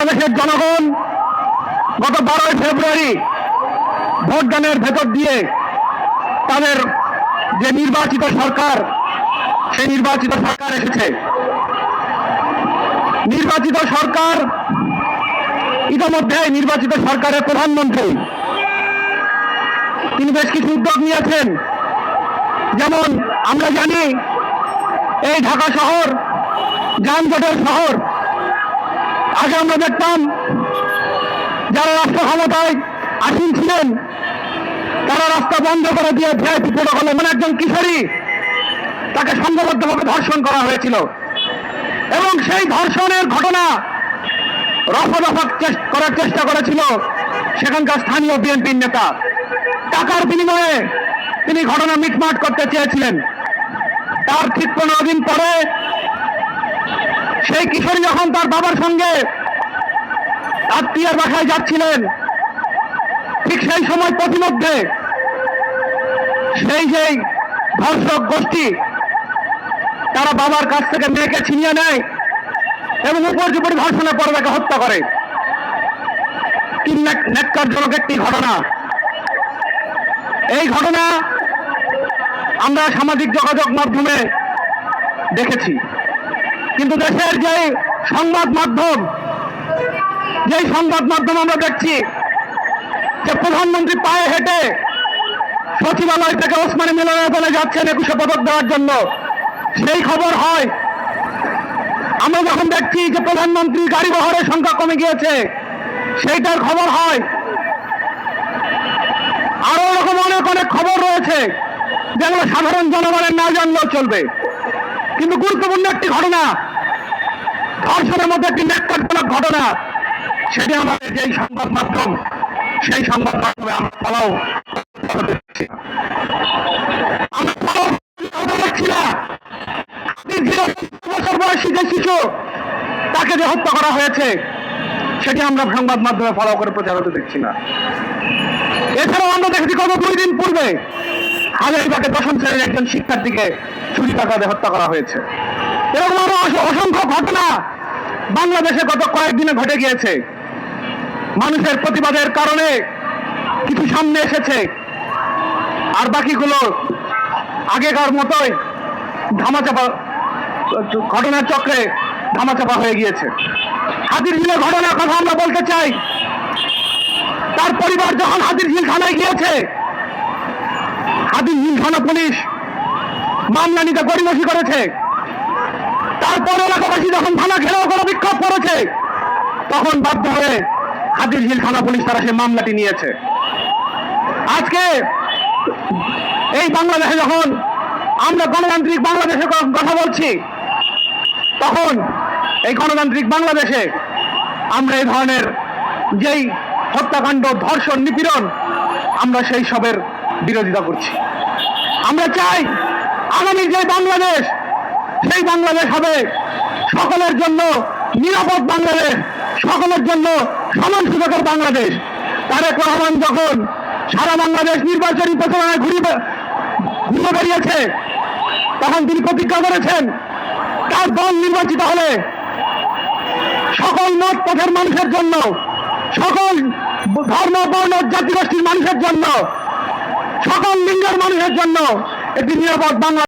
বাংলাদেশের জনগণ গত 12ই ফেব্রুয়ারি ভোটদানের ভেতর দিয়ে তাদের যে নির্বাচিত সরকার, সেই নির্বাচিত সরকার এসেছে। নির্বাচিত সরকার ইতিমধ্যে নির্বাচিত সরকারের প্রধানমন্ত্রী তিনি বেশ কিছু উদ্যোগ নিয়েছেন। যেমন আমরা জানি এই ঢাকা শহর যানজটের শহর। আগে আমরা দেখতাম যারা রাষ্ট্র ক্ষমতায় আসীন ছিলেন তারা রাস্তা বন্ধ করে দিয়ে ভিআইপি প্রোটোকলে, মানে একজন কিশোরী তাকে সংঘবদ্ধভাবে ধর্ষণ করা হয়েছিল এবং সেই ধর্ষণের ঘটনা রফাদফা করার চেষ্টা করেছিল সেখানকার স্থানীয় বিএনপির নেতা। টাকার বিনিময়ে তিনি ঘটনা মিটমাট করতে চেয়েছিলেন। তার ঠিক 15 দিন পরে সেই কিশোরী যখন তার বাবার সঙ্গে আত্মীয়ের বাসায় যাচ্ছিলেন, ঠিক সেই সময় প্রতিমধ্যে সেই ধর্ষক গোষ্ঠী তারা বাবার কাছ থেকে মেয়েকে ছিনিয়ে নেয় এবং উপর্যুপরি ধর্ষণের পরে তাকে হত্যা করে। কি ন্যাক্কারজনক একটি ঘটনা। এই ঘটনা আমরা সামাজিক যোগাযোগ মাধ্যমে দেখেছি, কিন্তু দেশের যে সংবাদ মাধ্যম আমরা দেখছি যে প্রধানমন্ত্রী পায়ে হেঁটে সচিবালয় থেকে ওসমানী মিলনায়তনে যাচ্ছেন 21শে পদক দেওয়ার জন্য, সেই খবর হয়। আমরা যখন দেখছি যে প্রধানমন্ত্রী গাড়ি বহরের সংখ্যা কমে গিয়েছে, সেইটার খবর হয়। আরো এরকম অনেক খবর রয়েছে যেগুলো সাধারণ জনগণের না জানলেও চলবে। কিন্তু গুরুত্বপূর্ণ একটি ঘটনা, ধর্ষণের মধ্যে একটি ন্যাক্কারজনক ঘটনা, সেটি আমাদের যেই সংবাদ মাধ্যম, সেই সংবাদ মাধ্যমে আমরা ফলাও দেখছি না। 20 বছর বয়সী যে শিশু তাকে যে হত্যা করা হয়েছে সেটি আমরা সংবাদ মাধ্যমে ফলো করে প্রচার হতে দেখছি না। এছাড়াও আমরা দেখেছি গত 2 দিন পূর্বে হাজারীবাগে 10ম শ্রেণীর একজন শিক্ষার্থীকে ছুরিকাঘাতে হত্যা করা হয়েছে। এরকম আরো অসংখ্য ঘটনা বাংলাদেশে গত কয়েকদিনে ঘটে গিয়েছে। মানুষের প্রতিবাদের কারণে কিছু সামনে এসেছে, আর বাকিগুলো আগেকার মতোই ধামাচাপা, ঘটনার চক্রে ধামাচাপা হয়ে গিয়েছে। হাতিরঝিলের ঘটনার কথা আমরা বলতে চাই। তার পরিবার যখন হাতিরঝিল থানায় গিয়েছে, হাতিরঝিল থানা পুলিশ মামলা নিতে গড়িমসি করেছে। তারপর এলাকাবাসী যখন থানা ঘেরাও করে বিক্ষোভ করেছে, তখন বাধ্য হয়ে হাতিরঝিল থানা পুলিশ তারা সেই মামলাটি নিয়েছে। আজকে এই বাংলাদেশে যখন আমরা গণতান্ত্রিক বাংলাদেশের কথা বলছি, তখন এই গণতান্ত্রিক বাংলাদেশে আমরা এই ধরনের যেই হত্যাকাণ্ড, ধর্ষণ, নিপীড়ন, আমরা সেই সবের বিরোধিতা করছি। আমরা চাই আগামী যে বাংলাদেশ, সেই বাংলাদেশ হবে সকলের জন্য নিরাপদ বাংলাদেশ, সকলের জন্য সমান সুযোগের বাংলাদেশ। তারেক রহমান যখন সারা বাংলাদেশ নির্বাচনী প্রচারণায় ঘুরে বেরিয়েছে, তখন তিনি প্রতিজ্ঞা করেছেন তার দল নির্বাচিত হলে সকল মত পথের মানুষের জন্য, সকল ধর্ম, বর্ণ, জাতিগোষ্ঠীর মানুষের জন্য, সকল লিঙ্গের মানুষের জন্য একটি নিরাপদ বাংলা